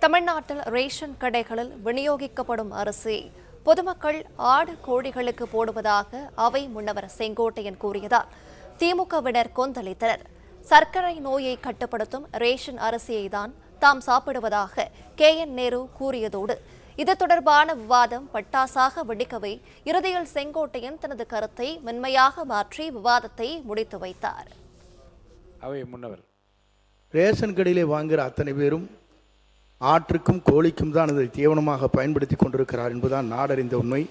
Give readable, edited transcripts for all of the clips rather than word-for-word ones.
தமிழ்நாட்டில் ரேஷன் கடைகளில் விநியோகிக்கப்படும் அரிசி பொதுமக்கள் ஆடு கோழிகளுக்கு போடுவதாக அவை முன்னவர் செங்கோட்டையன் கூறியதால் திமுகவினர் கொந்தளித்தனர். சர்க்கரை நோயை கட்டுப்படுத்தும் ரேஷன் அரிசியை தான் தாம் சாப்பிடுவதாக KN நேரு கூறியதோடு இது தொடர்பான விவாதம் பட்டாசாக வெடிக்கவே இறுதியில் செங்கோட்டையன் தனது கருத்தை மென்மையாக மாற்றி விவாதத்தை முடித்து வைத்தார். அவை முன்னவர் ரேஷன் கடையிலே வாங்குகிற அத்தனை பேரும் ஆற்றுக்கும் கோழிக்கும் தான் இதை தீவனமாக பயன்படுத்தி கொண்டிருக்கிறார் என்பதுதான் நாடறிந்த உண்மை.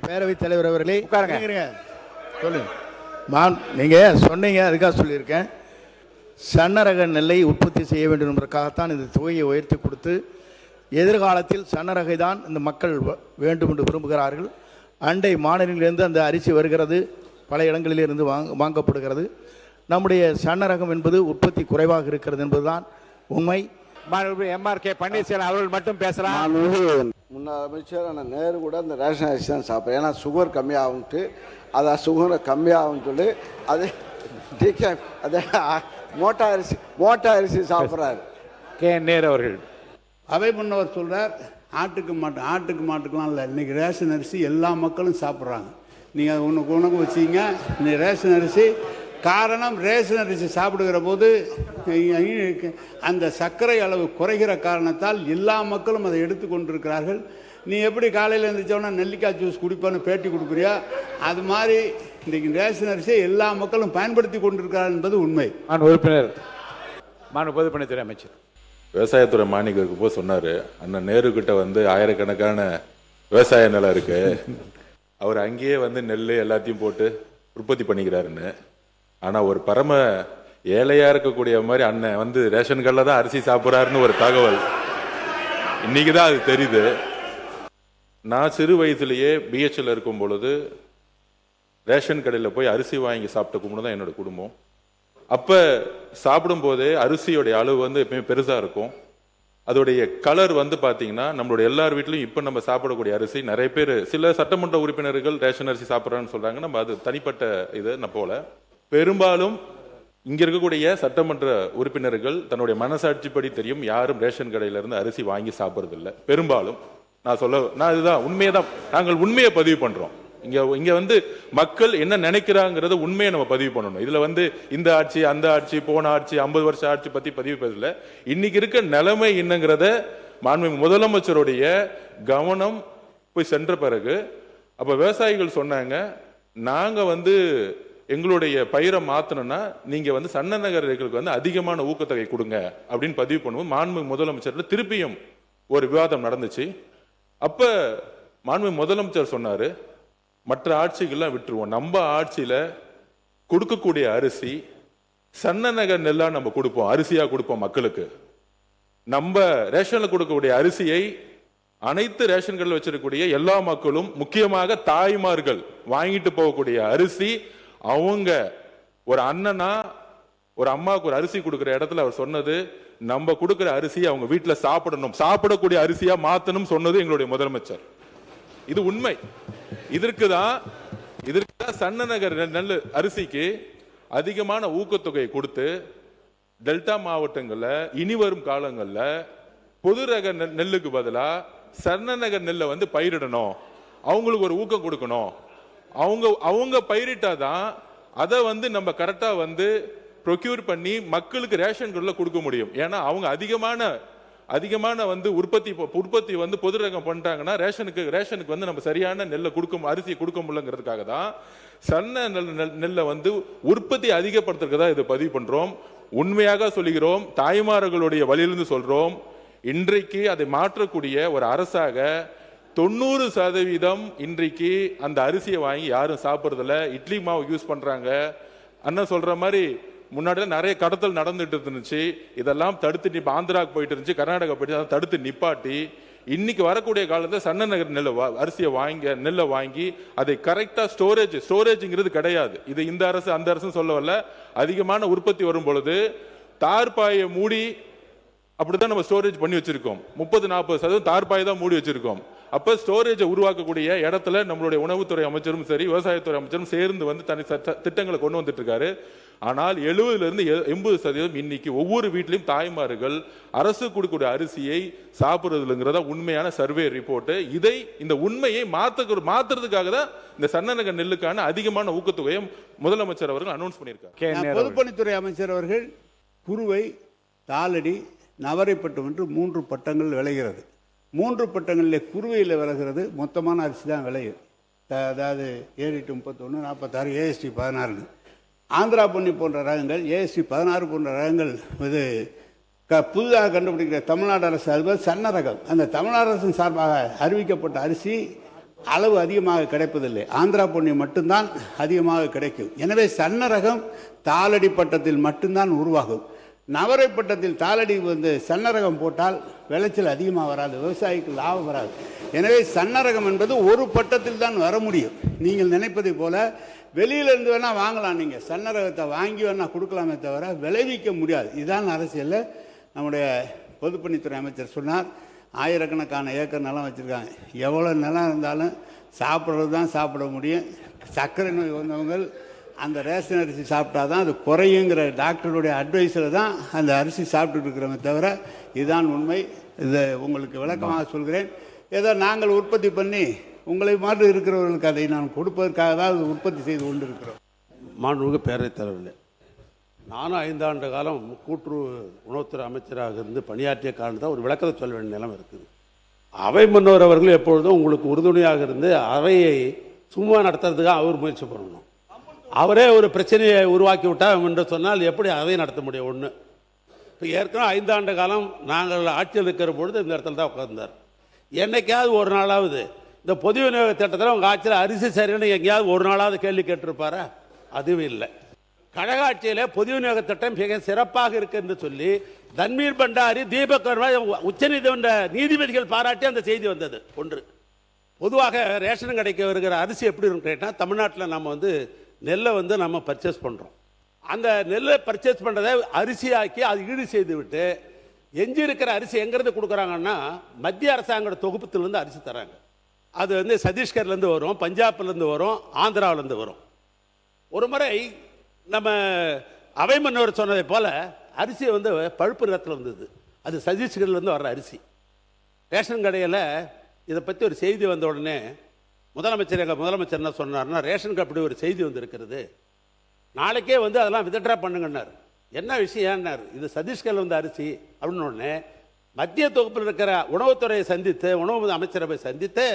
பேரவைத் தலைவர் அவர்களே, நீங்க சொன்னீங்க, அதுக்காக சொல்லியிருக்கேன். சன்னரக நெல்லை உற்பத்தி செய்ய வேண்டும் என்பதற்காகத்தான் இந்த தொகையை உயர்த்தி கொடுத்து எதிர்காலத்தில் சன்னரகை தான் இந்த மக்கள் வேண்டும் என்று விரும்புகிறார்கள். அண்டை மாநிலங்களிலிருந்து அந்த அரிசி வருகிறது, பல இடங்களிலிருந்து வாங்கப்படுகிறது. நம்முடைய சன்னரகம் என்பது உற்பத்தி குறைவாக இருக்கிறது என்பதுதான் உண்மை. MRK பன்னீர்செல்வம் அவர்கள் மட்டும் பேசலாம். முன்னாள் அமைச்சர் நேரு கூட அந்த ரேஷன் அரிசி தான் சாப்பிட்றேன், ஏன்னா சுகர் கம்மியாகும்ட்டு, அதை சுகரை கம்மியாகும் சொல்லி அது அதை மோட்டா அரிசி சாப்பிட்றாரு. KN நேரு அவர்கள் அவை முன்னவர் சொல்கிறார், ஆட்டுக்கு மாட்டுக்கெலாம் இல்லை, இன்றைக்கி ரேஷன் அரிசி எல்லா மக்களும் சாப்பிட்றாங்க. நீங்கள் உனக்கு வச்சிங்க இந்த ரேஷன் அரிசி. காரணம், ரேஷன் அரிசி சாப்பிடுகிற போது அந்த சர்க்கரை அளவு குறைகிற காரணத்தால் எல்லா மக்களும் அதை எடுத்துக்கொண்டிருக்கிறார்கள். நீ எப்படி காலையில் எழுந்திரிச்சோன்னா நெல்லிக்காய் ஜூஸ் குடிப்பான்னு பேட்டி கொடுக்குறியா, அது மாதிரி இன்றைக்கு ரேஷன் அரிசியை எல்லா மக்களும் பயன்படுத்தி கொண்டிருக்கிறார் என்பது உண்மை. உறுப்பினர் பொதுப்பணித்துறை அமைச்சர் விவசாயத்துறை மானியருக்கு போய் சொன்னார், அண்ணன் நேரு கிட்ட ஆயிரக்கணக்கான விவசாய நிலம் இருக்கு, அவர் அங்கேயே நெல் எல்லாத்தையும் போட்டு உற்பத்தி பண்ணிக்கிறாருன்னு. ஆனால் ஒரு பரம ஏழையா இருக்கக்கூடிய மாதிரி அண்ணன் ரேஷன் கடையில் தான் அரிசி சாப்பிட்றாருன்னு ஒரு தகவல் இன்னைக்கு தான் அது தெரியுது. நான் சிறு வயசுலேயே BHL இருக்கும் பொழுது ரேஷன் கடையில் போய் அரிசி வாங்கி சாப்பிட்ட குடும்பம் தான் என்னோட குடும்பம். அப்போ சாப்பிடும் போதே அரிசியோடைய அளவு எப்பயுமே பெருசாக இருக்கும். அதோடைய கலர் பார்த்தீங்கன்னா நம்மளுடைய எல்லார் வீட்லையும் இப்போ நம்ம சாப்பிடக்கூடிய அரிசி நிறைய பேர், சில சட்டமன்ற உறுப்பினர்கள் ரேஷன் அரிசி சாப்பிட்றான்னு சொல்கிறாங்க. நம்ம அது தனிப்பட்ட இது போல. பெரும்பாலும் இங்கே இருக்கக்கூடிய சட்டமன்ற உறுப்பினர்கள் தன்னுடைய மனசாட்சிப்படி தெரியும், யாரும் ரேஷன் கடையிலிருந்து அரிசி வாங்கி சாப்பிட்றதில்லை பெரும்பாலும். நான் இதுதான் உண்மையை தான், நாங்கள் உண்மையை பதிவு பண்ணுறோம். இங்க மக்கள் என்ன நினைக்கிறாங்கிறத உண்மையை நம்ம பதிவு பண்ணணும். இதுல இந்த ஆட்சி அந்த ஆட்சி போன ஆட்சி 50 வருஷ ஆட்சி பத்தி பதிவு பேசல. இன்னைக்கு இருக்க நிலைமை என்னங்கிறத மாண்புமிகு முதலமைச்சருடைய கவனம் போய் சென்ற பிறகு அப்ப விவசாயிகள் சொன்னாங்க, நாங்க எங்களுடைய பயிரை மாத்தணும்னா நீங்க சன்ன நகர்களுக்கு அதிகமான ஊக்கத்தொகை கொடுங்க அப்படின்னு பதிவு பண்ணுவோம். மாண்புமிகு முதலமைச்சர் திருப்பியும் ஒரு விவாதம் நடந்துச்சு. அப்ப மாண்புமிகு முதலமைச்சர் சொன்னாரு, மற்ற ஆட்சிகள்லாம் விட்டுருவோம், நம்ம ஆட்சியில கொடுக்கக்கூடிய அரிசி சன்ன நகர் நெல்லா நம்ம கொடுப்போம், அரிசியா கொடுப்போம் மக்களுக்கு. நம்ம ரேஷன்ல கொடுக்கக்கூடிய அரிசியை அனைத்து ரேஷன் கடையில் வச்சிருக்கக்கூடிய எல்லா மக்களும், முக்கியமாக தாய்மார்கள் வாங்கிட்டு போகக்கூடிய அரிசி, அவங்க ஒரு அண்ணனா ஒரு அம்மாவுக்கு ஒரு அரிசி கொடுக்கிற இடத்துல அவர் சொன்னது, நம்ம கொடுக்கிற அரிசி அவங்க வீட்டுல சாப்பிடணும், சாப்பிடக்கூடிய அரிசியா மாத்தணும் சொன்னது எங்களுடைய முதலமைச்சர். இது உண்மை. இதற்குதான் சன்ன நகர் நெல் அரிசிக்கு அதிகமான ஊக்கத்தொகை கொடுத்து டெல்டா மாவட்டங்கள்ல இனி வரும் காலங்கள்ல பொது ரக நெல்லுக்கு பதிலா சன்ன நகர் நெல்லை பயிரிடணும், அவங்களுக்கு ஒரு ஊக்கம் கொடுக்கணும். அவங்க பயிரிட்டாதான் அதை நம்ம கரெக்டா ப்ரொக்யூர் பண்ணி மக்களுக்கு ரேஷன் கடையில் கொடுக்க முடியும். ஏன்னா அவங்க அதிகமான உற்பத்தி பொது ரகம் பண்ணிட்டாங்கன்னா ரேஷனுக்கு நம்ம சரியான நெல்லை அரிசி கொடுக்க முடியலங்கிறதுக்காக தான் சன்ன நெல்லை உற்பத்தி அதிகப்படுத்துறதுக்கு இதை பதிவு பண்றோம். உண்மையாக சொல்லுகிறோம், தாய்மார்களுடைய வழியிலிருந்து சொல்றோம். இன்றைக்கு அதை மாற்றக்கூடிய ஒரு அரசாக 90% இன்றைக்கு அந்த அரிசியை வாங்கி யாரும் சாப்பிட்றதில்ல, இட்லி மாவு யூஸ் பண்றாங்க. அண்ணன் சொல்ற மாதிரி முன்னாடி நிறைய கடத்தல் நடந்துட்டு இருந்துச்சு, இதெல்லாம் தடுத்து ஆந்திராவுக்கு போயிட்டு இருந்துச்சு, கர்நாடகா போயிட்டு அதை தடுத்து நிப்பாட்டி இன்னைக்கு வரக்கூடிய காலத்தில் சன்ன நகர் அரிசியை நெல்லை வாங்கி அதை கரெக்டா ஸ்டோரேஜ்ங்கிறது கிடையாது. இது இந்த அரசு அந்த அரசு சொல்ல வரல. அதிகமான உற்பத்தி வரும் பொழுது தார்பாயை மூடி அப்படிதான் நம்ம ஸ்டோரேஜ் பண்ணி வச்சிருக்கோம். 30-40% தார்பாய் தான் மூடி வச்சிருக்கோம். அப்ப ஸ்டோரேஜை உருவாக்கக்கூடிய இடத்துல நம்மளுடைய உணவுத்துறை அமைச்சரும் சரி விவசாயத்துறை அமைச்சரும் சேர்ந்து வந்து தனி திட்டங்களை கொண்டு வந்துட்டு இருக்காரு. ஆனால் 70% 80% இன்னைக்கு ஒவ்வொரு வீட்லயும் தாய்மார்கள் அரசு கொடுக்கக்கூடிய அரிசியை சாப்பிடுறதுங்கிறத உண்மையான சர்வே ரிப்போர்ட். இதை இந்த உண்மையை மாத்துறதுக்காக தான் இந்த சன்னரக நெல்லுக்கான அதிகமான ஊக்கத்தொகையை முதலமைச்சர் அவர்கள் அனௌன்ஸ் பண்ணியிருக்காங்க. பொதுப்பணித்துறை அமைச்சர் அவர்கள் குறுவை, தாளடி, நவரைப்பட்டம் என்று 3 பட்டங்கள் விளைகிறது. 3 பட்டங்களில் குறுவையில் விளைகிறது மொத்தமான அரிசி தான் விளையுது. அதாவது 7-31 46 AST 16. ஆந்திரா பொன்னி போன்ற ரகங்கள், AST 16 போன்ற ரகங்கள் இது புதிதாக கண்டுபிடிக்கிற தமிழ்நாடு அரசு அதுபோல் சன்ன ரகம். அந்த தமிழ்நாடு அரசின் சார்பாக அறிவிக்கப்பட்ட அரிசி அளவு அதிகமாக கிடைப்பதில்லை. ஆந்திரா பொன்னி மட்டும்தான் அதிகமாக கிடைக்கும். எனவே சன்ன ரகம் தாளடி பட்டத்தில் மட்டும்தான் உருவாகும். நவரை பட்டத்தில் தாளடி வந்து சன்னரகம் போட்டால் விளைச்சல் அதிகமாக வராது, விவசாயிக்கு லாபம் வராது. எனவே சன்னரகம் என்பது ஒரு பட்டத்தில் தான் வர முடியும். நீங்கள் நினைப்பதை போல வெளியிலேருந்து வேணால் வாங்கலாம், நீங்கள் சன்னரகத்தை வாங்கி வேணால் கொடுக்கலாமே தவிர விளைவிக்க முடியாது. இதுதான் அரசியலில் நம்முடைய பொதுப்பணித்துறை அமைச்சர் சொன்னார். ஆயிரக்கணக்கான ஏக்கர் நிலம் வச்சுருக்காங்க. எவ்வளோ நிலம் இருந்தாலும் சாப்பிட்றது தான் சாப்பிட முடியும். சர்க்கரை நோய் வந்தவங்க அந்த ரேஷன் அரிசி சாப்பிட்டா தான் அது குறையுங்கிற டாக்டருடைய அட்வைஸில் தான் அந்த அரிசி சாப்பிட்டுட்டு இருக்கிறோமே தவிர இதுதான் உண்மை. இதை உங்களுக்கு விளக்கமாக சொல்கிறேன். ஏதோ நாங்கள் உற்பத்தி பண்ணி உங்களை மாதிரி இருக்கிறவர்களுக்கு அதை நான் கொடுப்பதற்காக தான் உற்பத்தி செய்து கொண்டு இருக்கிறோம். மாண்புமிகு பேரவைத் தலைவர்களே, நானும் 5 ஆண்டு காலம் கூட்டுறவு உணவுத்துறை அமைச்சராக இருந்து பணியாற்றிய காரணத்தான் ஒரு விளக்கத்தை சொல்ல வேண்டிய நிலைமை இருக்குது. அவை முன்னோர் அவர்கள் எப்பொழுதும் உங்களுக்கு உறுதுணையாக இருந்து அவையை சும்மா நடத்துறதுக்காக அவர் முயற்சி பண்ணணும். அவரே ஒரு பிரச்சனையை உருவாக்கி விட்டார் என்று சொன்னால் எப்படி அவை நடத்த முடியும்? ஒன்று, இப்போ ஏற்கனவே 5 ஆண்டு காலம் நாங்கள் ஆட்சியில் இருக்கிற பொழுது இந்த இடத்துல தான் உட்கார்ந்தார். என்னைக்காவது ஒரு நாளாவது இந்த பொது விநியோக திட்டத்தில் உங்கள் ஆட்சியில் அரிசி சரின்னு எங்கேயாவது ஒரு நாளாவது கேள்வி கேட்டிருப்பாரா? அதுவும் இல்லை. கழக ஆட்சியில் பொது விநியோக திட்டம் மிக சிறப்பாக இருக்கு என்று சொல்லி தன்வீர் பண்டாரி, தீபக் வர்மா உச்சநீதிமன்ற நீதிபதிகள் பாராட்டி அந்த செய்தி வந்தது. ஒன்று, பொதுவாக ரேஷன் கடைக்கு வருகிற அரிசி எப்படி இருக்குன்னு கேட்டால், தமிழ்நாட்டில் நம்ம வந்து நெல்லை வந்து நம்ம பர்ச்சேஸ் பண்ணுறோம். அந்த நெல்லை பர்ச்சேஸ் பண்ணுறதை அரிசியாக்கி அது ஈடு செய்து விட்டு எஞ்சி இருக்கிற அரிசி எங்கிறது கொடுக்குறாங்கன்னா மத்திய அரசாங்க தொகுப்புத்திலேருந்து அரிசி தராங்க. அது வந்து சத்தீஸ்கர்லேருந்து வரும், பஞ்சாப்லேருந்து வரும், ஆந்திராவிலேருந்து வரும். ஒரு முறை நம்ம அவை முன்னவர் சொன்னதை போல அரிசி வந்து பழுப்பு நிறத்தில் இருந்தது. அது சத்தீஸ்கர்லேருந்து வர்ற அரிசி. ரேஷன் கடையில் இதை பற்றி ஒரு செய்தி வந்த உடனே எங்கள் முதலமைச்சர் என்ன சொன்னார்னா, ரேஷனுக்கு அப்படி ஒரு செய்தி வந்திருக்கிறது, நாளைக்கே வந்து அதெல்லாம் வித்ட்ரா பண்ணுங்கன்னார். என்ன விஷயம்னார், இது சத்தீஸ்கரில் வந்த அரிசி அப்படின்னு உடனே மத்திய தொகுப்பில் இருக்கிற உணவுத்துறையை சந்தித்து, உணவு அமைச்சரவை சந்தித்து,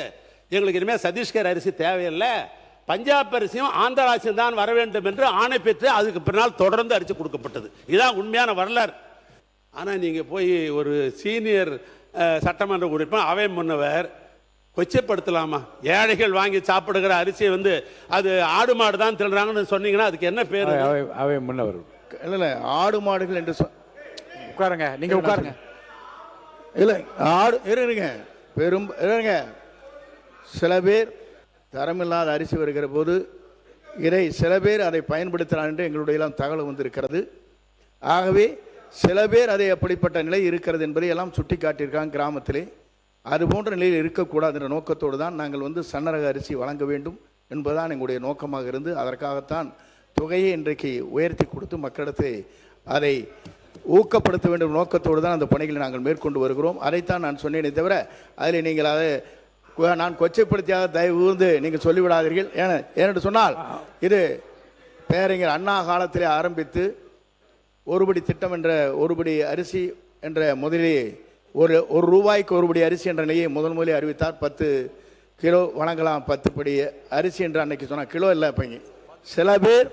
எங்களுக்கு இனிமேல் சத்தீஸ்கர் அரிசி தேவையில்லை, பஞ்சாப் அரிசியும் ஆந்திரா அரிசியும் தான் வர வேண்டும் என்று ஆணை பெற்று அதுக்கு பின்னால் தொடர்ந்து அரிசி கொடுக்கப்பட்டது. இதுதான் உண்மையான வரலாறு. ஆனால் நீங்கள் போய் ஒரு சீனியர் சட்டமன்ற உறுப்பினர் அவை முன்னவர் கொச்சைப்படுத்தலாமா? ஏழைகள் வாங்கி சாப்பிடுகிற அரிசியை வந்து அது ஆடு மாடு தான் தின்றாங்கன்னு சொன்னீங்கன்னா அதுக்கு என்ன பேர்? அவை முன்னவர் இல்லை, ஆடு மாடுகள் என்று உட்காருங்க, நீங்க உட்காருங்க. இல்லை, ஆடு இருங்க, இருங்க. சில பேர் தரமில்லாத அரிசி வருகிற போது சில பேர் அதை பயன்படுத்துகிறார் என்று எங்களுடைய எல்லாம் தகவல் வந்திருக்கிறது. ஆகவே சில பேர் அதை அப்படிப்பட்ட நிலை இருக்கிறது என்பதை எல்லாம் சுட்டி காட்டியிருக்காங்க கிராமத்திலே. அது போன்ற நிலையில் இருக்கக்கூடாது என்ற நோக்கத்தோடு தான் நாங்கள் வந்து சன்னரக அரிசி வழங்க வேண்டும் என்பதுதான் எங்களுடைய நோக்கமாக இருந்து, அதற்காகத்தான் தொகையை இன்றைக்கு உயர்த்தி கொடுத்து மக்களிடத்தை அதை ஊக்கப்படுத்த வேண்டும் நோக்கத்தோடு தான் அந்த பணிகளை நாங்கள் மேற்கொண்டு வருகிறோம். அதைத்தான் நான் சொன்னேனே தவிர அதில் நீங்கள் அதை நான் கொச்சைப்படுத்தியாக தயவு கூர்ந்து நீங்கள் சொல்லிவிடாதீர்கள். ஏனென்று சொன்னால் இது பேரறிஞர் அண்ணா காலத்திலே ஆரம்பித்து ஒருபடி திட்டம் என்ற ஒருபடி அரிசி என்ற முதலிலே ஒரு ரூபாய்க்கு ஒருபடி அரிசி என்ற நிலையை முதலில் அறிவித்தார். 10 கிலோ வழங்கலாம், 10 படி அரிசி என்று அன்னைக்கு சொன்னால் கிலோ இல்லை. இப்போங்க சில பேர்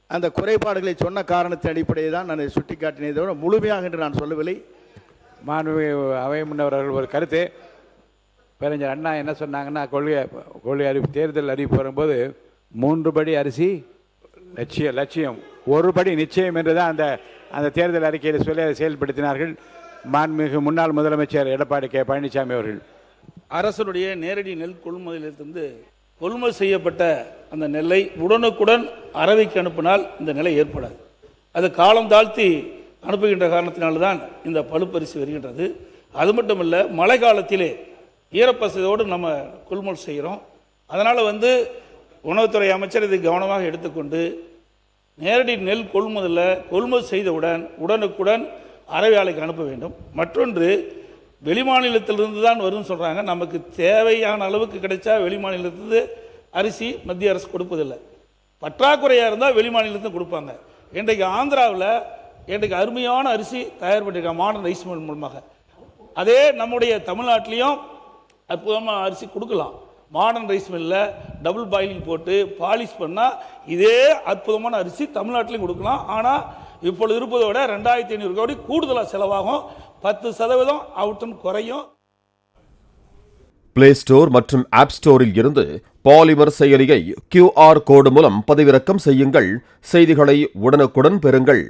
அந்த குறைபாடுகளை சொன்ன காரணத்தின் அடிப்படையை தான் நான் சுட்டி காட்டினே தவிர முழுமையாக என்று நான் சொல்லவில்லை. மாண்புமிகு அவை முன்னவர்கள் ஒரு கருத்து, பேரறிஞர் அண்ணா என்ன சொன்னாங்கன்னா, கொள்கை அறிவிப்பு தேர்தல் அறிவிப்பு வரும்போது 3 படி அரிசி லட்சியம், 1 படி நிச்சயம் என்று தான் அந்த தேர்தல் அறிக்கையில் சொல்லி அதை செயல்படுத்தினார்கள். மாண்புமிகு முன்னாள் முதலமைச்சர் எடப்பாடி கே பழனிசாமி அவர்கள் அரசனுடைய நேரடி நெல் கொள்முதலிலிருந்து கொள்முதல் செய்யப்பட்ட அந்த நெல்லை உடனுக்குடன் அரவைக்கு அனுப்பினால் இந்த நிலை ஏற்படாது. அது காலம் தாழ்த்தி அனுப்புகின்ற காரணத்தினால்தான் இந்த பழுப்பரிசி வருகின்றது. அது மட்டுமல்ல, மழை காலத்திலே ஈரப்பசையோடு நம்ம கொள்முதல் செய்கிறோம். அதனால் உணவுத்துறை அமைச்சர் இதை கவனமாக எடுத்துக்கொண்டு நேரடி நெல் கொள்முதல் செய்தவுடன் உடனுக்குடன் அரவை ஆலைக்கு அனுப்ப வேண்டும். மற்றொன்று, வெளிமாநிலத்திலிருந்து தான் வரும்னு சொல்கிறாங்க. நமக்கு தேவையான அளவுக்கு கிடைச்சா வெளிமாநிலத்திலிருந்து அரிசி மத்திய அரசு கொடுப்பதில்லை. பற்றாக்குறையாக இருந்தால் வெளிமாநிலத்தில் கொடுப்பாங்க. இன்றைக்கு ஆந்திராவில் அருமையான அரிசி தயார் பண்ணியிருக்காங்க மாடர்ன் ரைஸ் மில் மூலமாக. அதே நம்முடைய தமிழ்நாட்டிலையும் அற்புதமாக அரிசி கொடுக்கலாம். மாடர்ன் ரைஸ் மில்லில் டபுள் பாயிலிங் போட்டு பாலிஷ் பண்ணால் இதே அற்புதமான அரிசி தமிழ்நாட்டிலையும் கொடுக்கலாம். ஆனால் இப்பொழுது இருப்பதை விட 2500 கோடி கூடுதலாக செலவாகும். 10% அவுட்டன் குறையும். பிளே ஸ்டோர் மற்றும் ஆப் ஸ்டோரில் இருந்து பாலிமர் செயலியை QR கோடு மூலம் பதிவிறக்கம் செய்யுங்கள். செய்திகளை உடனுக்குடன் பெறுங்கள்.